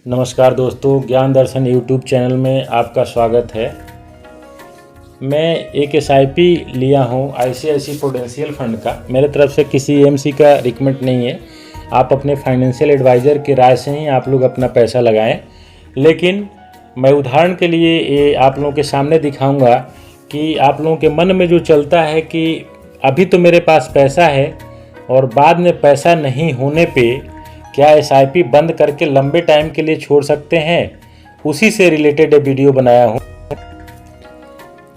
नमस्कार दोस्तों, ज्ञान दर्शन यूट्यूब चैनल में आपका स्वागत है। मैं एक SIP लिया हूँ ICICI प्रूडेंशियल फंड का। मेरे तरफ से किसी AMC का रिकमेंड नहीं है। आप अपने फाइनेंशियल एडवाइज़र की राय से ही आप लोग अपना पैसा लगाएं। लेकिन मैं उदाहरण के लिए ये आप लोगों के सामने दिखाऊंगा कि आप लोगों के मन में जो चलता है कि अभी तो मेरे पास पैसा है और बाद में पैसा नहीं होने पे क्या SIP बंद करके लंबे टाइम के लिए छोड़ सकते हैं, उसी से रिलेटेड वीडियो बनाया हूँ।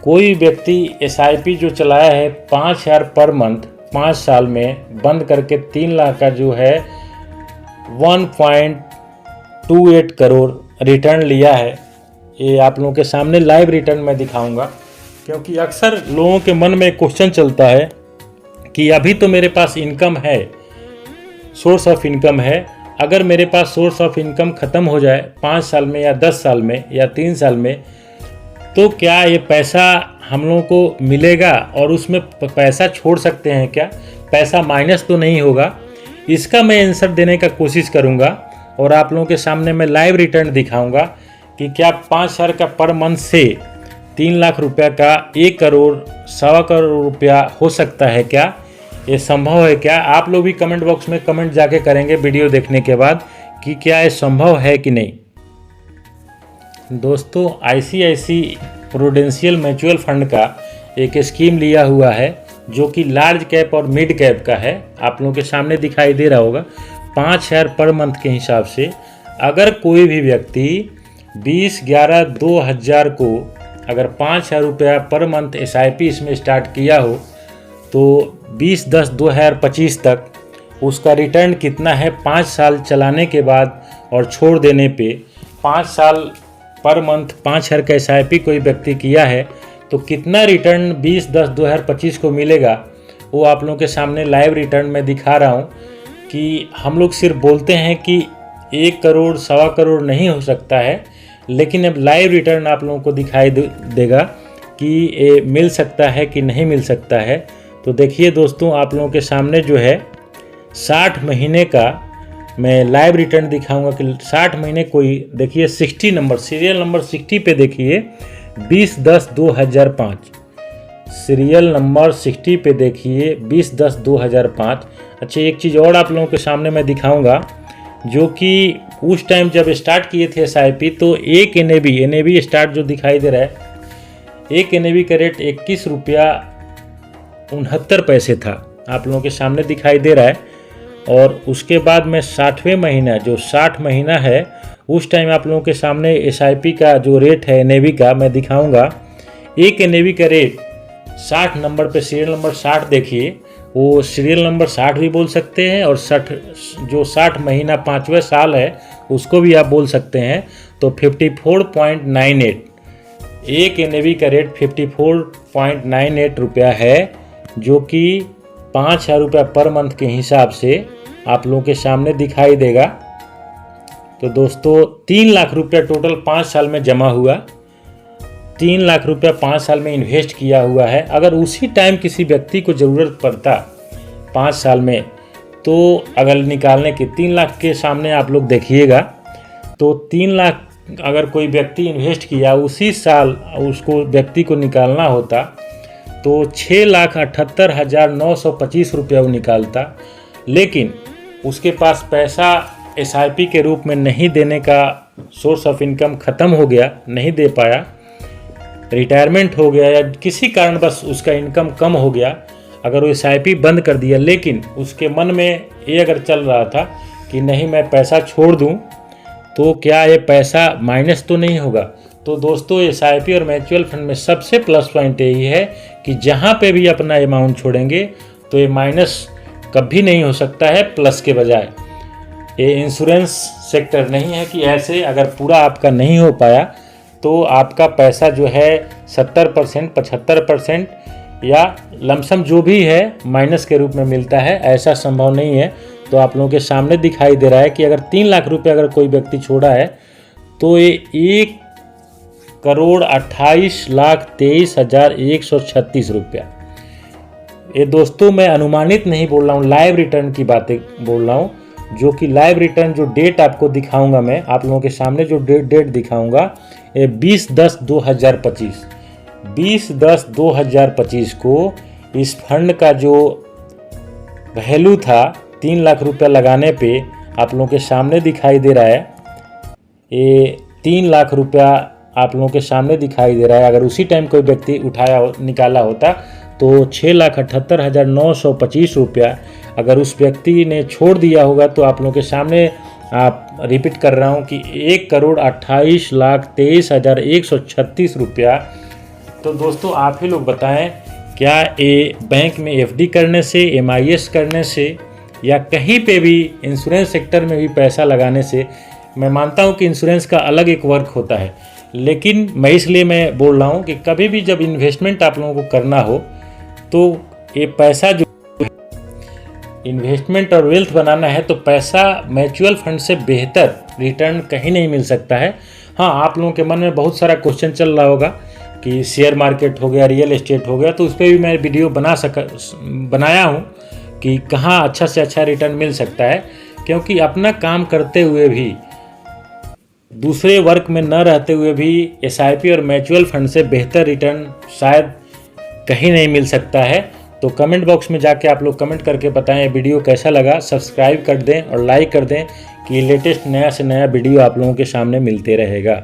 कोई व्यक्ति SIP जो चलाया है 5,000 पर मंथ 5 साल में बंद करके 3 लाख का जो है 1.28 करोड़ रिटर्न लिया है। ये आप लोगों के सामने लाइव रिटर्न मैं दिखाऊंगा, क्योंकि अक्सर लोगों के मन में क्वेश्चन चलता है कि अभी तो मेरे पास इनकम है, सोर्स ऑफ इनकम है। अगर मेरे पास सोर्स ऑफ इनकम ख़त्म हो जाए 5 साल में या 10 साल में या 3 साल में, तो क्या ये पैसा हम लोगों को मिलेगा और उसमें पैसा छोड़ सकते हैं क्या? पैसा माइनस तो नहीं होगा? इसका मैं आंसर देने का कोशिश करूँगा और आप लोगों के सामने मैं लाइव रिटर्न दिखाऊँगा कि क्या 5,000 का पर मंथ से 3 लाख रुपया का 1 करोड़ 1.25 करोड़ रुपया हो सकता है क्या? ये संभव है क्या? आप लोग भी कमेंट बॉक्स में कमेंट जाके करेंगे वीडियो देखने के बाद कि क्या ये संभव है कि नहीं। दोस्तों, ICICI प्रूडेंशियल म्यूचुअल फंड का एक स्कीम लिया हुआ है जो कि लार्ज कैप और मिड कैप का है। आप लोगों के सामने दिखाई दे रहा होगा। 5,000 पर मंथ के हिसाब से अगर कोई भी व्यक्ति 20/11/2000 को अगर 5,000 रुपया पर मंथ SIP इसमें स्टार्ट किया हो तो 20/10/2025 तक उसका रिटर्न कितना है 5 साल चलाने के बाद और छोड़ देने पे। 5 साल पर मंथ 5,000 का SIP कोई व्यक्ति किया है तो कितना रिटर्न 20/10/2025 को मिलेगा, वो आप लोगों के सामने लाइव रिटर्न में दिखा रहा हूँ। कि हम लोग सिर्फ बोलते हैं कि 1 करोड़ 1.25 करोड़ नहीं हो सकता है, लेकिन अब लाइव रिटर्न आप लोगों को दिखाई देगा कि ये मिल सकता है कि नहीं मिल सकता है। तो देखिए दोस्तों, आप लोगों के सामने जो है 60 महीने का मैं लाइव रिटर्न दिखाऊंगा कि 60 महीने कोई देखिए 60 नंबर सीरियल नंबर 60 पे देखिए 20/10/2005 सीरियल नंबर 60 पे देखिए 20/10/2005। अच्छा, एक चीज़ और आप लोगों के सामने मैं दिखाऊंगा जो कि उस टाइम जब स्टार्ट किए थे SIP तो एक NAV स्टार्ट जो दिखाई दे रहा है, एक NAV का रेट 21 रुपया 69 पैसे था। आप लोगों के सामने दिखाई दे रहा है। और उसके बाद में 60वें महीना जो 60 महीना है उस टाइम आप लोगों के सामने SIP का जो रेट है NAV का मैं दिखाऊंगा। एक NAV का रेट 60 नंबर पे सीरियल नंबर 60 देखिए, वो सीरियल नंबर 60 भी बोल सकते हैं और 60 महीना 5वें साल है उसको भी आप बोल सकते हैं। तो 54.98 एक NAV का रेट 54.98 रुपया है, जो कि 5,000 रुपया पर मंथ के हिसाब से आप लोगों के सामने दिखाई देगा। तो दोस्तों 3 लाख रुपया टोटल 5 साल में जमा हुआ। 3 लाख रुपया 5 साल में इन्वेस्ट किया हुआ है। अगर उसी टाइम किसी व्यक्ति को ज़रूरत पड़ता 5 साल में, तो अगर निकालने के 3 लाख के सामने आप लोग देखिएगा, तो 3 लाख अगर कोई व्यक्ति इन्वेस्ट किया उसी साल उसको व्यक्ति को निकालना होता तो 6,78,925 रुपया वो निकालता। लेकिन उसके पास पैसा SIP के रूप में नहीं देने का सोर्स ऑफ इनकम ख़त्म हो गया, नहीं दे पाया, रिटायरमेंट हो गया या किसी कारण बस उसका इनकम कम हो गया, अगर वो SIP बंद कर दिया, लेकिन उसके मन में ये अगर चल रहा था कि नहीं मैं पैसा छोड़ दूं तो क्या ये पैसा माइनस तो नहीं होगा। तो दोस्तों SIP और म्यूचुअल फंड में सबसे प्लस पॉइंट यही है कि जहाँ पे भी अपना अमाउंट छोड़ेंगे तो ये माइनस कभी नहीं हो सकता है, प्लस के बजाय। ये इंश्योरेंस सेक्टर नहीं है कि ऐसे अगर पूरा आपका नहीं हो पाया तो आपका पैसा जो है 70% 75% या लमसम जो भी है माइनस के रूप में मिलता है, ऐसा संभव नहीं है। तो आप लोगों के सामने दिखाई दे रहा है कि अगर 3 लाख रुपये अगर कोई व्यक्ति छोड़ा है तो ये 1,28,23,136 रुपया। ये दोस्तों मैं अनुमानित नहीं बोल रहा हूँ, लाइव रिटर्न की बातें बोल रहा हूँ। जो कि लाइव रिटर्न जो डेट आपको दिखाऊंगा, मैं आप लोगों के सामने जो डेट दिखाऊंगा ये 20/10/2025 20/10/2025 को इस फंड का जो वैल्यू था 3 लाख रुपया लगाने पे आप लोगों के सामने दिखाई दे रहा है। ये 3 लाख रुपया आप लोगों के सामने दिखाई दे रहा है। अगर उसी टाइम कोई व्यक्ति निकाला होता तो 6,78,925 रुपया अगर उस व्यक्ति ने छोड़ दिया होगा तो आप लोगों के सामने आप रिपीट कर रहा हूँ कि 1,28,23,136 रुपया। तो दोस्तों आप ही लोग बताएं, क्या ये बैंक में एफडी करने से, एमआईएस करने से या कहीं पे भी इंश्योरेंस सेक्टर में भी पैसा लगाने से, मैं मानता हूँ कि इंश्योरेंस का अलग एक वर्क होता है, लेकिन मैं इसलिए मैं बोल रहा हूँ कि कभी भी जब इन्वेस्टमेंट आप लोगों को करना हो तो ये पैसा जो इन्वेस्टमेंट और वेल्थ बनाना है तो पैसा म्यूचुअल फंड से बेहतर रिटर्न कहीं नहीं मिल सकता है। हाँ, आप लोगों के मन में बहुत सारा क्वेश्चन चल रहा होगा कि शेयर मार्केट हो गया, रियल एस्टेट हो गया, तो उस पर भी मैं वीडियो बनाया हूँ कि कहाँ अच्छा से अच्छा रिटर्न मिल सकता है, क्योंकि अपना काम करते हुए भी, दूसरे वर्क में न रहते हुए भी एसआईपी और म्यूचुअल फंड से बेहतर रिटर्न शायद कहीं नहीं मिल सकता है। तो कमेंट बॉक्स में जाके आप लोग कमेंट करके बताएं वीडियो कैसा लगा, सब्सक्राइब कर दें और लाइक कर दें कि लेटेस्ट नया से नया वीडियो आप लोगों के सामने मिलते रहेगा।